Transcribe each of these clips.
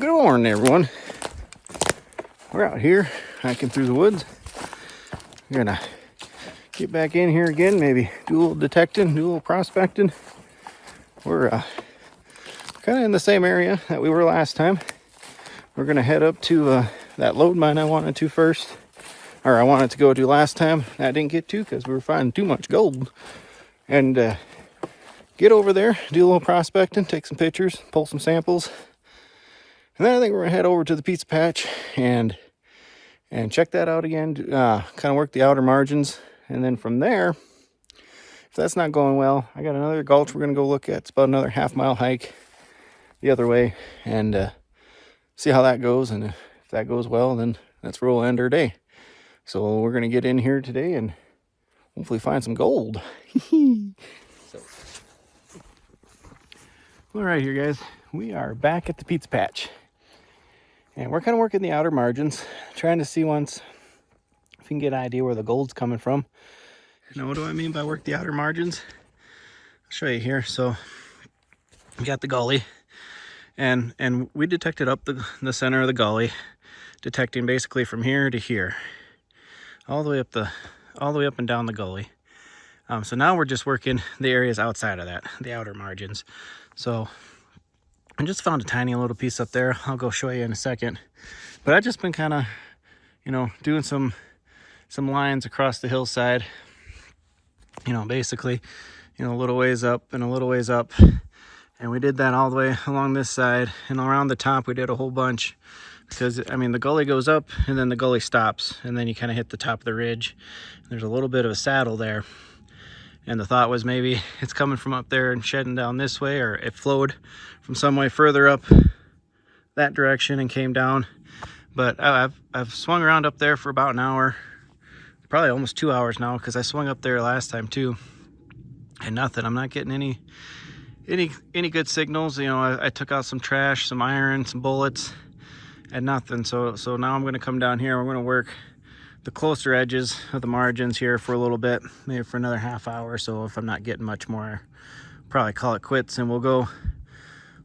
Good morning, everyone. We're out here hiking through the woods. We're gonna get back in here again, maybe do a little detecting, do a little prospecting. We're kind of in the same area that we were last time. We're gonna head up to that load mine I wanted to first, or I wanted to go to last time. I didn't get to because we were finding too much gold. And get over there, do a little prospecting, take some pictures, pull some samples. And then I think we're gonna head over to the pizza patch and check that out again, kind of work the outer margins. And then from there, if that's not going well, I got another gulch we're gonna go look at. It's about another half-mile hike the other way, and see how that goes. And if that goes well, then that's where we'll end our day. So we're gonna get in here today and hopefully find some gold. So, all right, here guys, we are back at the pizza patch. And we're kind of working the outer margins, trying to see once if we can get an idea where the gold's coming from. Now, what do I mean by work the outer margins? I'll show you here. So we got the gully, and we detected up the center of the gully, detecting basically from here to here, all the way up and down the gully. So now we're just working the areas outside of that, the outer margins. So I just found a tiny little piece up there. I'll go show you in a second. But I've just been kind of, doing some lines across the hillside. Basically, a little ways up and a little ways up. And we did that all the way along this side. And around the top, we did a whole bunch. Because, the gully goes up and then the gully stops. And then you kind of hit the top of the ridge. There's a little bit of a saddle there. And the thought was maybe it's coming from up there and shedding down this way, or it flowed from some way further up that direction and came down. But I've swung around up there for about an hour, probably almost 2 hours now, because I swung up there last time too, and nothing. I'm not getting any good signals. I took out some trash, some iron, some bullets, and nothing. So now I'm going to come down here. We're going to work the closer edges of the margins here for a little bit, maybe for another half hour. So if I'm not getting much more, I'll probably call it quits, and we'll go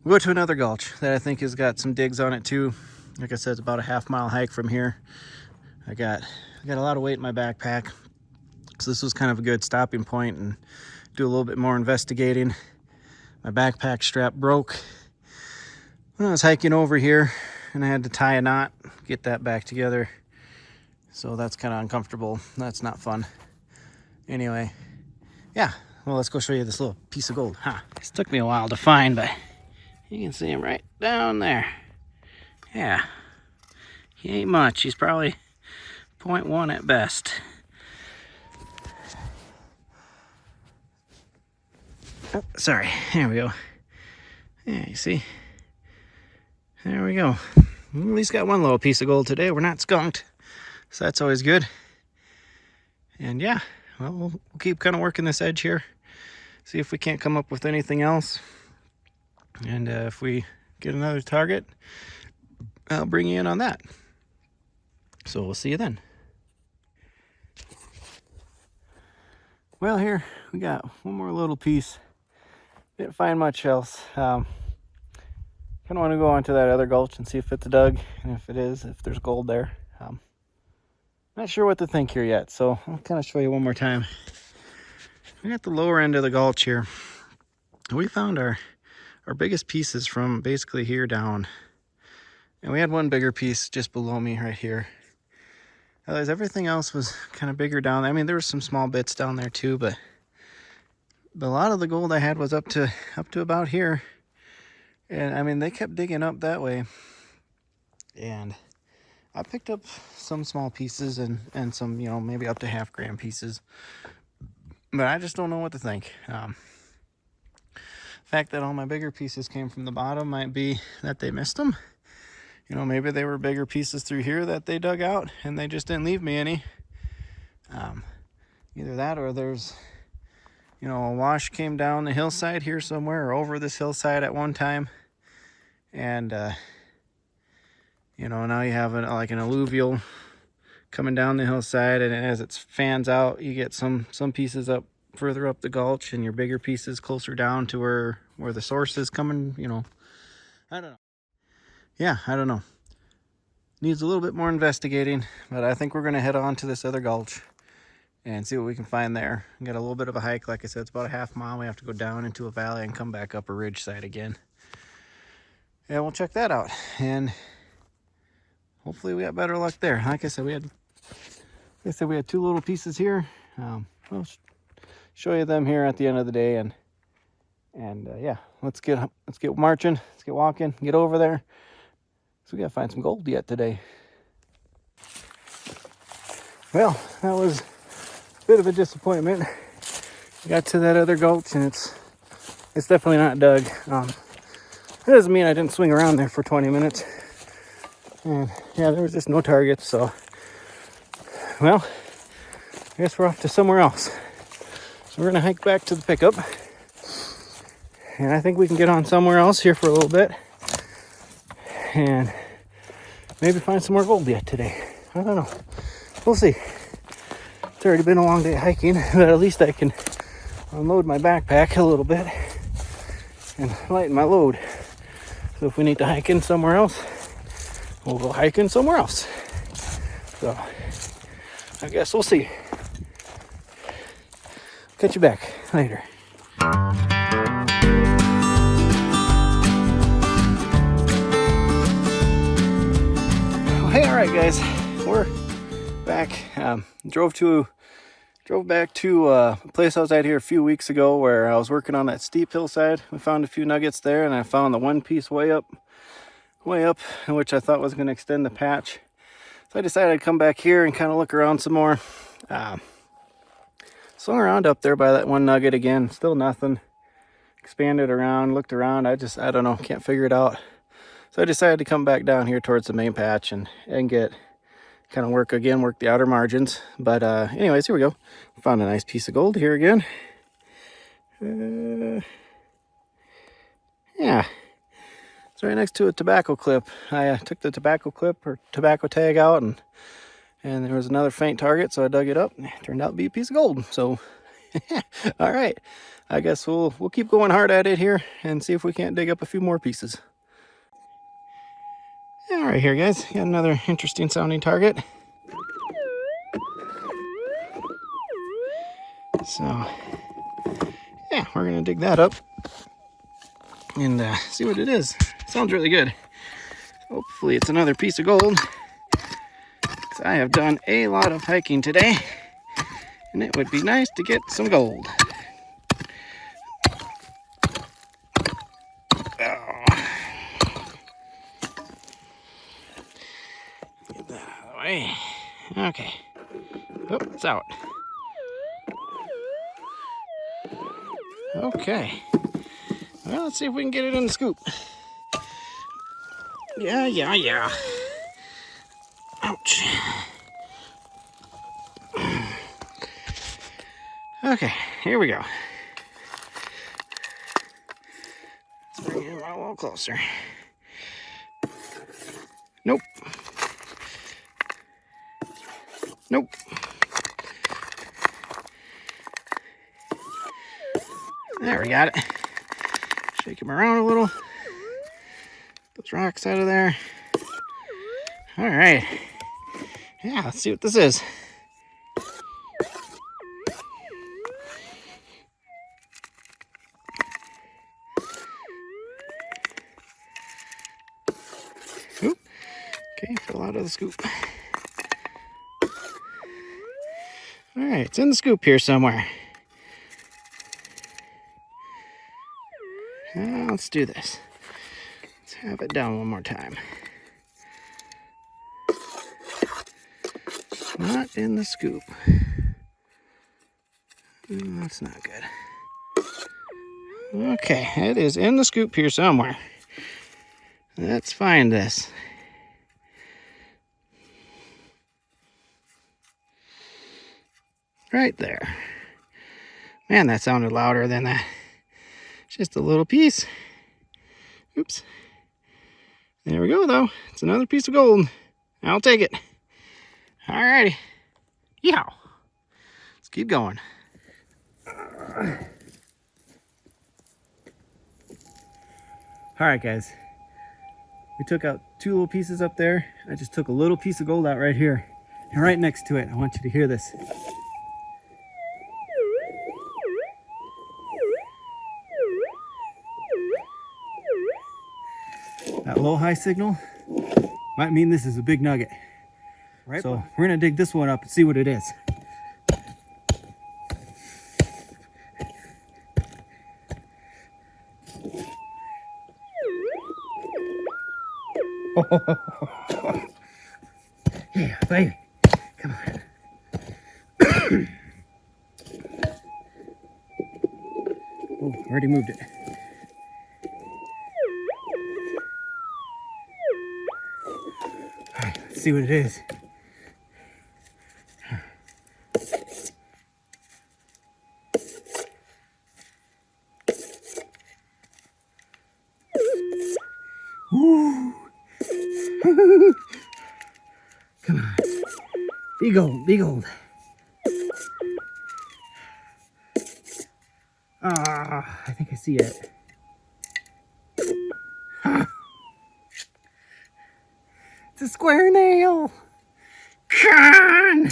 to another gulch that I think has got some digs on it too. Like I said, it's about a half-mile hike from here. I got a lot of weight in my backpack, so this was kind of a good stopping point and do a little bit more investigating. My backpack strap broke when I was hiking over here, and I had to tie a knot, get that back together. So that's kind of uncomfortable. That's not fun. Anyway, yeah, well, let's go show you this little piece of gold. This took me a while to find, but you can see him right down there. Yeah, he ain't much. He's probably 0.1 at best. Oh, sorry, there we go. Yeah, you see? There we go. At least got one little piece of gold today. We're not skunked. So that's always good. And yeah, well, we'll keep kind of working this edge here. See if we can't come up with anything else. And if we get another target, I'll bring you in on that. So we'll see you then. Well, here we got one more little piece. Didn't find much else. Kind of want to go onto that other gulch and see if it's dug, and if it is, if there's gold there. Not sure what to think here yet, so I'll kind of show you one more time. We got the lower end of the gulch here. We found our biggest pieces from basically here down. And we had one bigger piece just below me right here. Otherwise, everything else was kind of bigger down. There were some small bits down there too, but a lot of the gold I had was up to about here. And they kept digging up that way. And I picked up some small pieces and some, maybe up to half-gram pieces. But I just don't know what to think. The fact that all my bigger pieces came from the bottom might be that they missed them. Maybe they were bigger pieces through here that they dug out and they just didn't leave me any. Either that, or there's, a wash came down the hillside here somewhere, or over this hillside at one time. And, now you have like an alluvial coming down the hillside, and as it fans out, you get some pieces up further up the gulch, and your bigger pieces closer down to where the source is coming. I don't know. yeah, I don't know. Needs a little bit more investigating, but I think we're going to head on to this other gulch and see what we can find there. We got a little bit of a hike. Like I said, it's about a half mile. We have to go down into a valley and come back up a ridge side again. And we'll check that out. And hopefully we got better luck there. Like I said, we had 2 little pieces here. I'll show you them here at the end of the day. And yeah, let's get marching. Let's get walking. Get over there. So we gotta find some gold yet today. Well, that was a bit of a disappointment. Got to that other gulch and it's definitely not dug. It doesn't mean I didn't swing around there for 20 minutes. And yeah, there was just no targets. So, well, I guess we're off to somewhere else. So we're gonna hike back to the pickup. And I think we can get on somewhere else here for a little bit. And maybe find some more gold yet today. I don't know. We'll see. It's already been a long day hiking, but at least I can unload my backpack a little bit and lighten my load. So if we need to hike in somewhere else, we'll go hiking somewhere else. So I guess we'll see. Catch you back later. Hey, all right, guys, we're back. Drove back to a place I was at here a few weeks ago where I was working on that steep hillside. We found a few nuggets there, and I found the one piece way up, which I thought was going to extend the patch. So I decided I'd come back here and kind of look around some more. Swung around up there by that one nugget again, still nothing. Expanded around, looked around. I don't know, can't figure it out. So I decided to come back down here towards the main patch and get kind of work the outer margins. But anyways, here we go. Found a nice piece of gold here again. Yeah, it's right next to a tobacco clip. I took the tobacco clip or tobacco tag out, and there was another faint target, so I dug it up. And it turned out to be a piece of gold. So, all right, I guess we'll keep going hard at it here and see if we can't dig up a few more pieces. All right, here, guys, got another interesting sounding target. So, yeah, we're gonna dig that up and see what it is. Sounds really good. Hopefully it's another piece of gold, because I have done a lot of hiking today, and it would be nice to get some gold. Get that out of the way. Okay. Oh, it's out. Okay. Well, let's see if we can get it in the scoop. Yeah. Ouch. Okay, here we go. Let's bring him a little closer. Nope. There, we got it. Shake him around a little. Those rocks out of there. All right. Yeah, let's see what this is. Oop. Okay, fell out of the scoop. All right, it's in the scoop here somewhere. Let's do this. Let's have it down one more time. Not in the scoop. That's not good. Okay, it is in the scoop here somewhere. Let's find this. Right there. Man, that sounded louder than that. Just a little piece. Oops. There we go, though. It's another piece of gold. I'll take it. Alrighty. Yeah. Let's keep going. Alright, guys. We took out two little pieces up there. I just took a little piece of gold out right here. And right next to it, I want you to hear this. That low-high signal might mean this is a big nugget. Right. So we're gonna dig this one up and see what it is. Yeah, baby. Come on. Oh, already moved it. All right, let's see what it is. Ooh. Come on. Be gold, be gold. Ah, I think I see it. It's a square nail. Come on.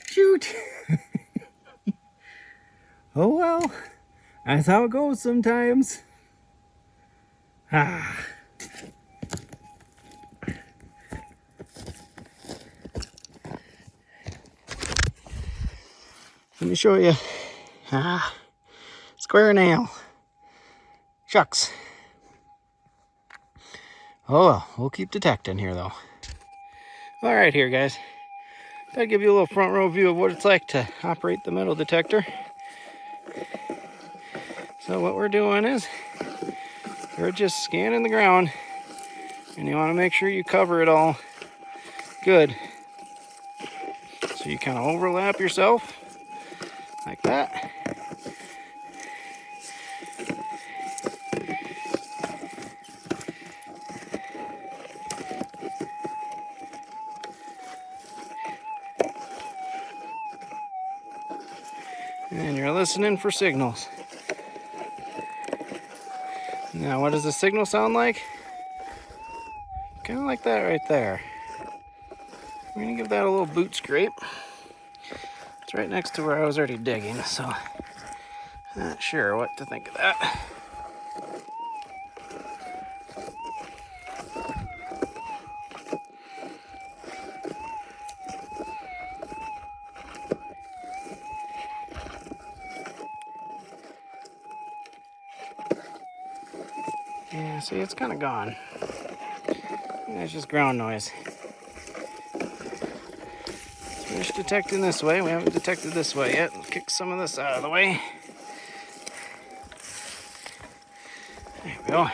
Shoot. Oh well, that's how it goes sometimes. Ah. Let me show you. Ah, square nail. Shucks. Oh well, we'll keep detecting here though. All right, here guys. I'll give you a little front row view of what it's like to operate the metal detector. So what we're doing is we're just scanning the ground, and you want to make sure you cover it all good. So you kind of overlap yourself like that. And you're listening for signals. Now, what does the signal sound like? Kind of like that right there. We're gonna give that a little boot scrape. It's right next to where I was already digging, so not sure what to think of that. Yeah, see, it's kind of gone. It's just ground noise. Let's finish detecting this way. We haven't detected this way yet. Let's kick some of this out of the way. There we go.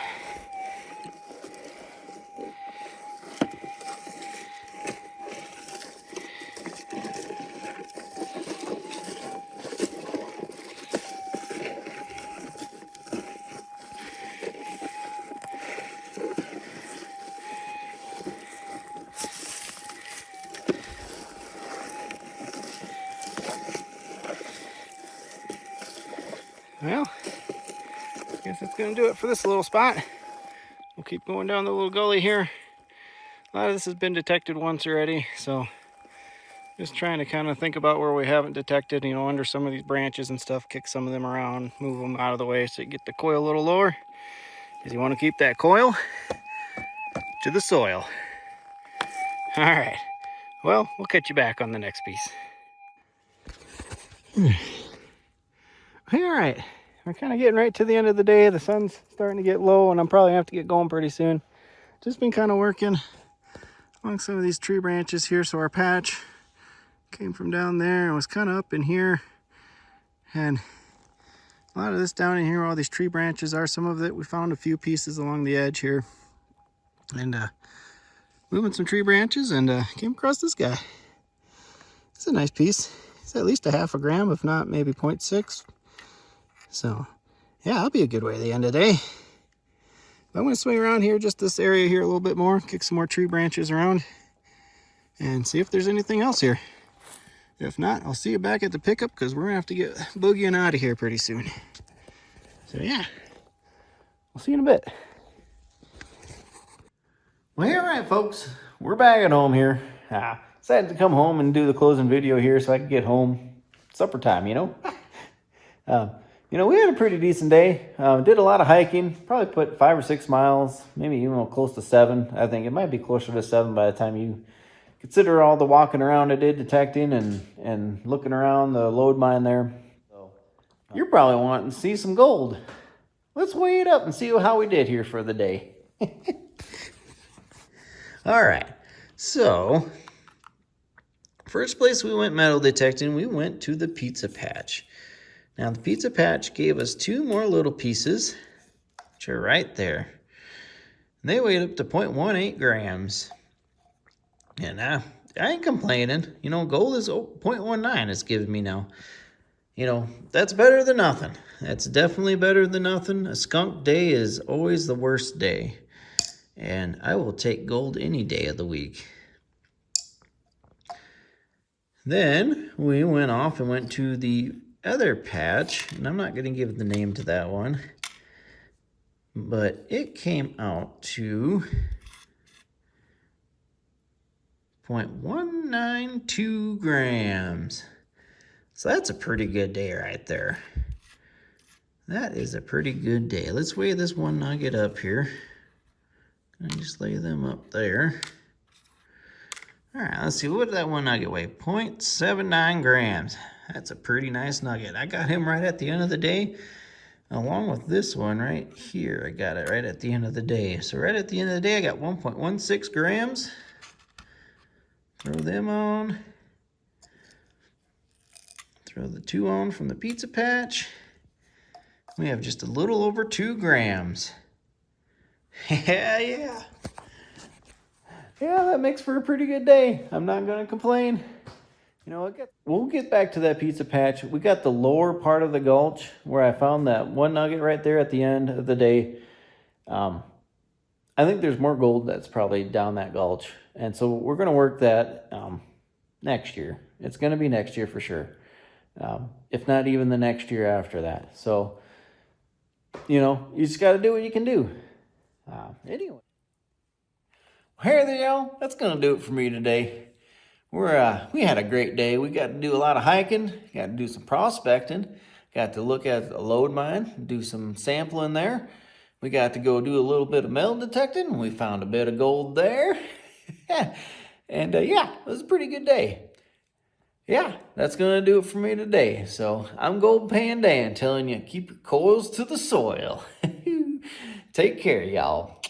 Well, I guess that's going to do it for this little spot. We'll keep going down the little gully here. A lot of this has been detected once already, so just trying to kind of think about where we haven't detected, you know, under some of these branches and stuff, kick some of them around, move them out of the way so you get the coil a little lower, because you want to keep that coil to the soil. All right, well, we'll catch you back on the next piece. All right, we're kind of getting right to the end of the day. The sun's starting to get low, and I'm probably gonna have to get going pretty soon. Just been kind of working along some of these tree branches here. So our patch came from down there and was kind of up in here, and a lot of this down in here, all these tree branches are. Some of it, we found a few pieces along the edge here, and moving some tree branches, and came across this guy. It's a nice piece. It's at least a half a gram, if not maybe 0.6. So yeah, that'll be a good way at the end of the day. I'm going to swing around here, just this area here a little bit more, kick some more tree branches around, and see if there's anything else here. If not, I'll see you back at the pickup, because we're going to have to get boogieing out of here pretty soon. So yeah, we'll see you in a bit. Well, all right, folks, we're back at home here. Decided to come home and do the closing video here so I could get home. Supper time, you know. uh, we had a pretty decent day. Did a lot of hiking. Probably put 5 or 6 miles, maybe even close to 7. I think it might be closer to 7 by the time you consider all the walking around I did, detecting and looking around the load mine there. So you're probably wanting to see some gold. Let's weigh it up and see how we did here for the day. All right, so first place we went metal detecting, we went to the Pizza Patch. Now the Pizza Patch gave us 2 more little pieces, which are right there. And they weighed up to 0.18 grams. And I ain't complaining. Gold is 0.19 it's giving me now. That's better than nothing. That's definitely better than nothing. A skunk day is always the worst day. And I will take gold any day of the week. Then we went off and went to the other patch. And I'm not going to give the name to that one. But it came out to 0.192 grams. So that's a pretty good day right there. That is a pretty good day. Let's weigh this one nugget up here. And just lay them up there. All right, let's see, what did that one nugget weigh? 0.79 grams. That's a pretty nice nugget. I got him right at the end of the day, along with this one right here. I got it right at the end of the day. So right at the end of the day, I got 1.16 grams. Throw them on. Throw the 2 on from the Pizza Patch. We have just a little over 2 grams. Yeah. Yeah, that makes for a pretty good day. I'm not going to complain. We'll get back to that Pizza Patch. We got the lower part of the gulch where I found that one nugget right there at the end of the day. I think there's more gold that's probably down that gulch. And so we're going to work that next year. It's going to be next year for sure. If not even the next year after that. So, you just got to do what you can do. Anyway. Here they go. That's going to do it for me today. We had a great day. We got to do a lot of hiking. Got to do some prospecting. Got to look at a load mine. Do some sampling there. We got to go do a little bit of metal detecting. We found a bit of gold there. And yeah, it was a pretty good day. Yeah, that's going to do it for me today. So I'm Gold Pan Dan telling you, keep your coils to the soil. Take care, y'all.